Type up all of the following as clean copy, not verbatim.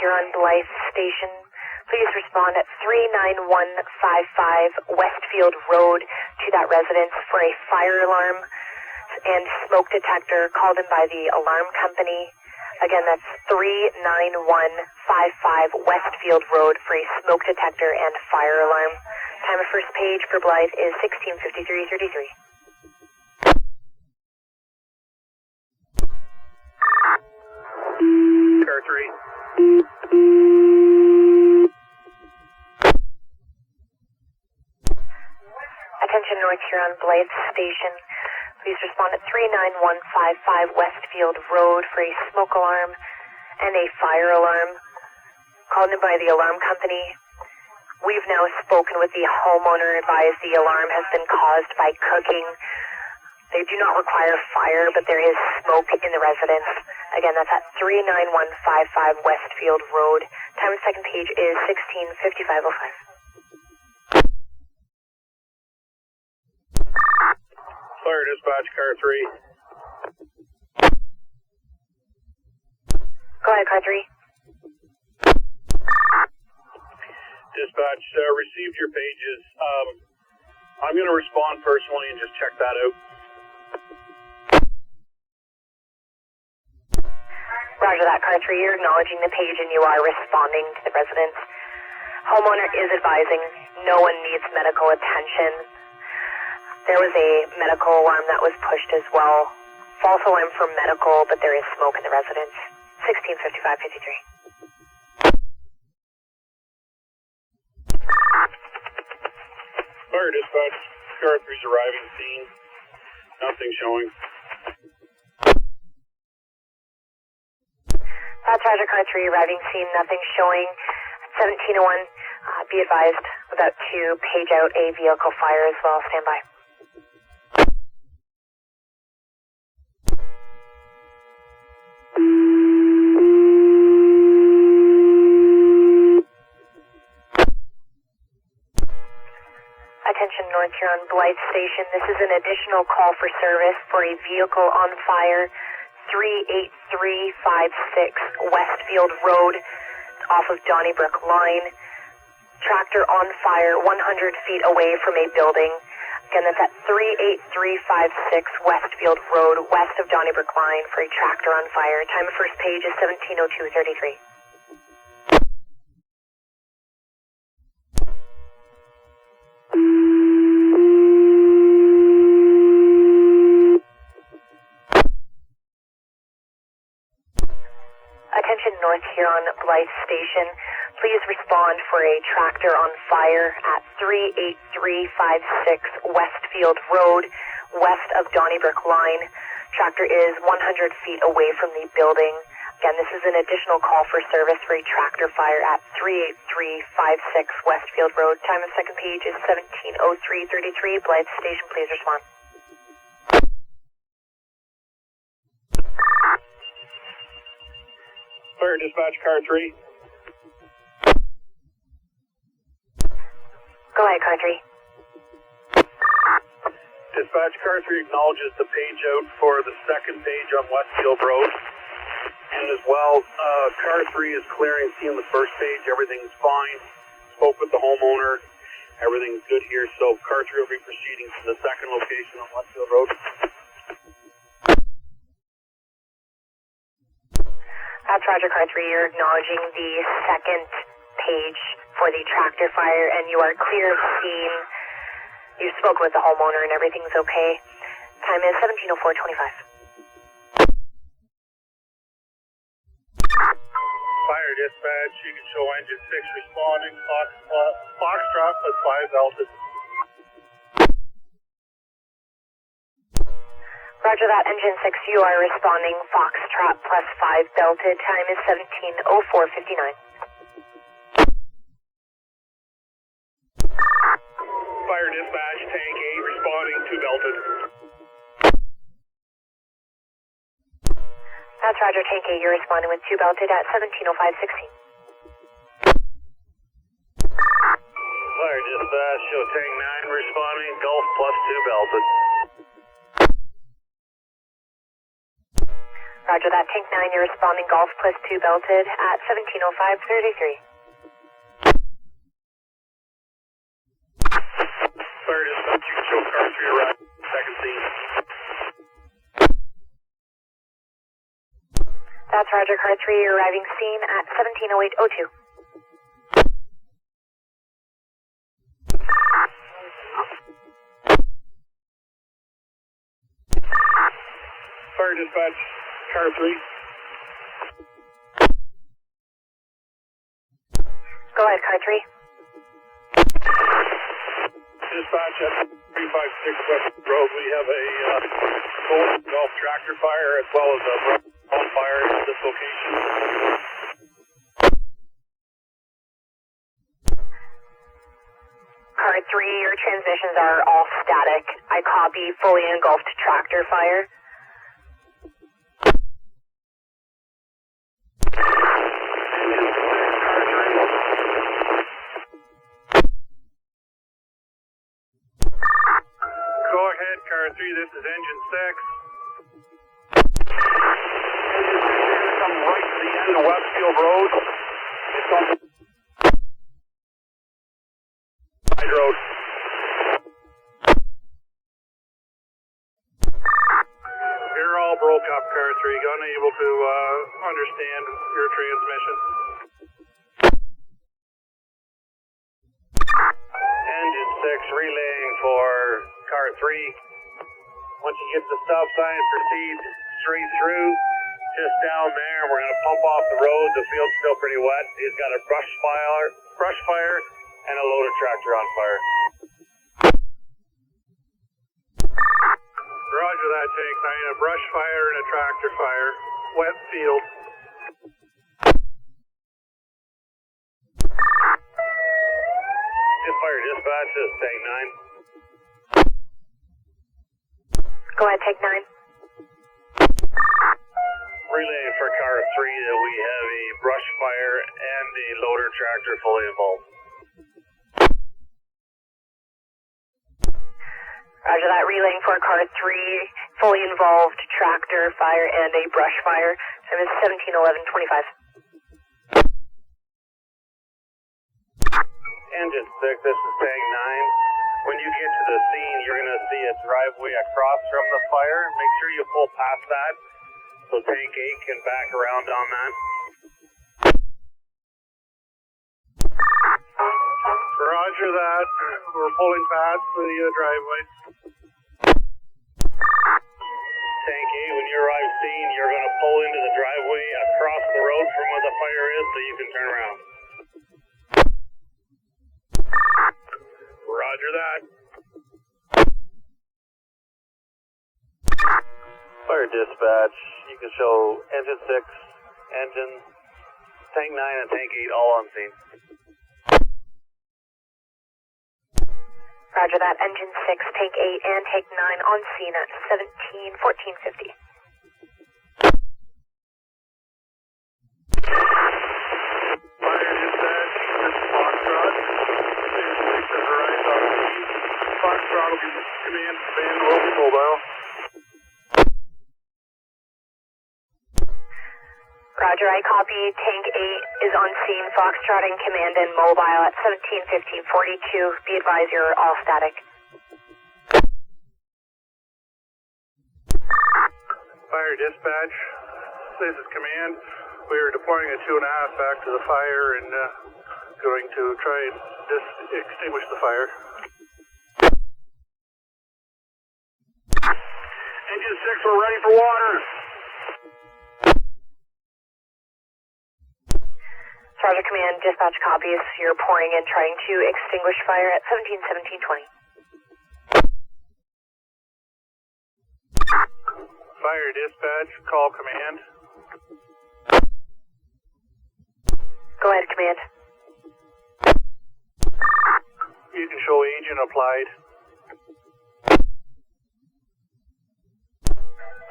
Huron Blyth Station. Please respond at 39155 Westfield Road to that residence for a fire alarm and smoke detector called in by the alarm company. Again, that's 39155 Westfield Road for a smoke detector and fire alarm. Time of first page for Blyth is 16:53:33. Car 3. Attention North Huron Blyth Station. Please respond at 39155 Westfield Road for a smoke alarm and a fire alarm called in by the alarm company. We've now spoken with the homeowner, advised the alarm has been caused by cooking. They do not require fire, but there is smoke in the residence. Again, that's at 39155 Westfield Road. Time of second page is 16:55:05. Fire dispatch, car 3. Go ahead, car 3. Dispatch, received your pages. I'm going to respond personally and just check that out. Roger that, car 3. You're acknowledging the page and you are responding to the residence. Homeowner is advising no one needs medical attention. There was a medical alarm that was pushed as well. False alarm for medical, but there is smoke in the residence. 16:55:53. Fire dispatch, car 3's arriving scene. Nothing showing. That's Roger, car 3 arriving scene, nothing showing. At 17:01, be advised, about to page out a vehicle fire as well. Stand by. Attention North Huron Blyth Station. This is an additional call for service for a vehicle on fire, 38356 Westfield Road, off of Donnybrook Line. Tractor on fire 100 feet away from a building. Again, that's at 38356 Westfield Road, west of Donnybrook Line for a tractor on fire. Time of first page is 17:02:33. Attention North Huron Blyth Station. Please respond for a tractor on fire at 38356 Westfield Road, west of Donnybrook Line. Tractor is 100 feet away from the building. Again, this is an additional call for service for a tractor fire at 38356 Westfield Road. Time of second page is 17:03:33. Blyth Station, please respond. Fire dispatch, car 3. Go ahead, car 3. Dispatch, car 3 acknowledges the page out for the second page on Westfield Road. And as well, car 3 is clearing, seeing the first page, everything's fine. Spoke with the homeowner, everything's good here, so car 3 will be proceeding to the second location on Westfield Road. That's Roger, car 3. You're acknowledging the second page for the tractor fire, and you are clear of scene. You've spoken with the homeowner, and everything's okay. Time is 17:04:25. Fire dispatch, you can show engine 6 responding, Foxtrot plus 5 belted. Roger that, engine 6, you are responding, Foxtrot plus 5 belted. Time is 17:04:59. Fire dispatch, tank 8 responding, 2 belted. That's Roger, tank 8, you're responding with 2 belted at 17:05:16. Fire dispatch, show tank 9 responding, Gulf plus 2 belted. Roger that, Tank 9, you're responding Golf +2 belted at 1705.33. Fire dispatch, you can show car 3 arriving, second scene. That's Roger, car 3, you're arriving scene at 1708.02. Fire dispatch, car 3. Go ahead, car 3. Dispatch at 356 West Road. We have a golf tractor fire as well as a on fire at this location. Car 3, your transmissions are all static. I copy fully engulfed tractor fire. Go ahead, car 3, this is engine 6. Engine 6, you're going to come right to the end of Westfield Road. It's on the side road. You're all broke up, car 3, unable to understand your transmission. Engine 6 relaying for car 3. Once you get to the stop sign, proceed straight through. Just down there, we're going to pump off the road. The field's still pretty wet. He's got a brush fire, and a loader tractor on fire. Roger that, Tank 9. A brush fire and a tractor fire. Wet field. Fire dispatch, this is Tank 9. Go ahead, Tank 9. Relaying for car 3 that we have a brush fire and a loader tractor fully involved. Roger that, relaying for car 3, fully involved tractor fire and a brush fire. Time is 17:11:25. Engine 6, this is Tank 9. When you get to the scene, you're going to see a driveway across from the fire. Make sure you pull past that so Tank 8 can back around on that. Roger that. We're pulling past the driveway. Tank 8, when you arrive scene, you're going to pull into the driveway across the road from where the fire is so you can turn around. Roger that. Fire dispatch, you can show engine 6, engine, Tank 9 and Tank 8 all on scene. Roger that, engine 6, Tank 8, and Tank 9 on scene at 17:14:50. Fire dispatch, this is Foxtrot. Foxtrot will be command van will be mobile. Roger, I copy. Tank 8 is on scene. Foxtrot and command and mobile at 17:15:42. Be advised, you're all static. Fire dispatch, this is command. We are deploying a 2.5 back to the fire and going to try and extinguish the fire. Engine 6, we're ready for water. Roger, command, dispatch copies. You're pouring in, trying to extinguish fire at 17:17:20. Fire dispatch, call command. Go ahead, command. You can show agent applied.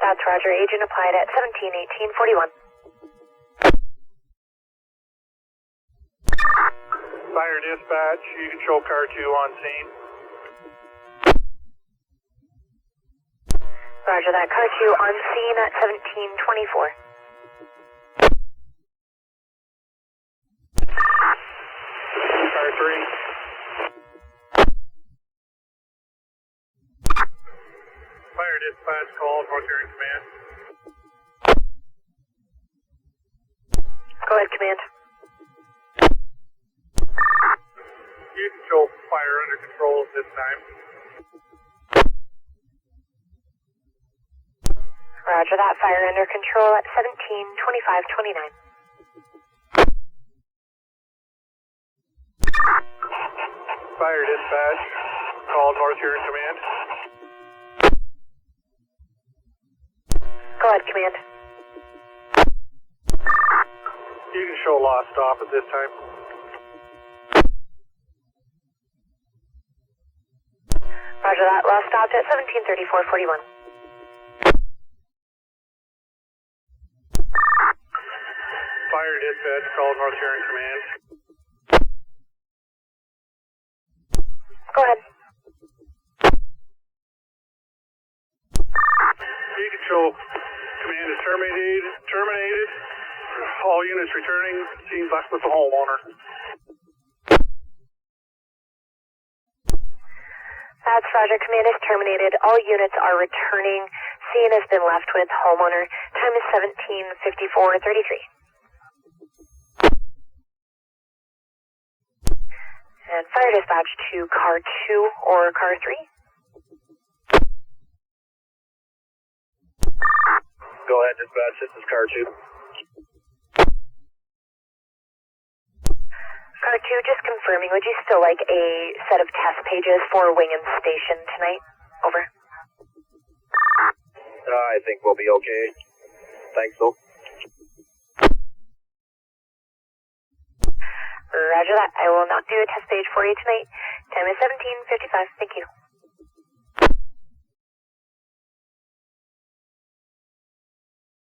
That's Roger, agent applied at 17:18:41. Fire dispatch, you can show car 2 on scene. Roger that, car 2 on scene at 17:24. Dispatch call, North Huron Command. Go ahead, Command. You can show fire under control at this time. Roger that. Fire under control at 17:25:29. Fire dispatch, call North Huron Command. Go ahead, Command. You can show lost stop at this time. Roger that. Lost stopped at 17:34:41. Fire dispatch, call North Huron Command. Go ahead. You can show command is terminated. All units returning, scene left with the homeowner. That's Roger. Command is terminated. All units are returning. Scene has been left with homeowner. Time is 17:54:33. And fire dispatch to car 2 or car 3. Go ahead, dispatch. This is car 2. Car 2, just confirming, would you still like a set of test pages for Wingham Station tonight? Over. I think we'll be okay. Thanks, though. Roger that. I will not do a test page for you tonight. Time is 17:55. Thank you.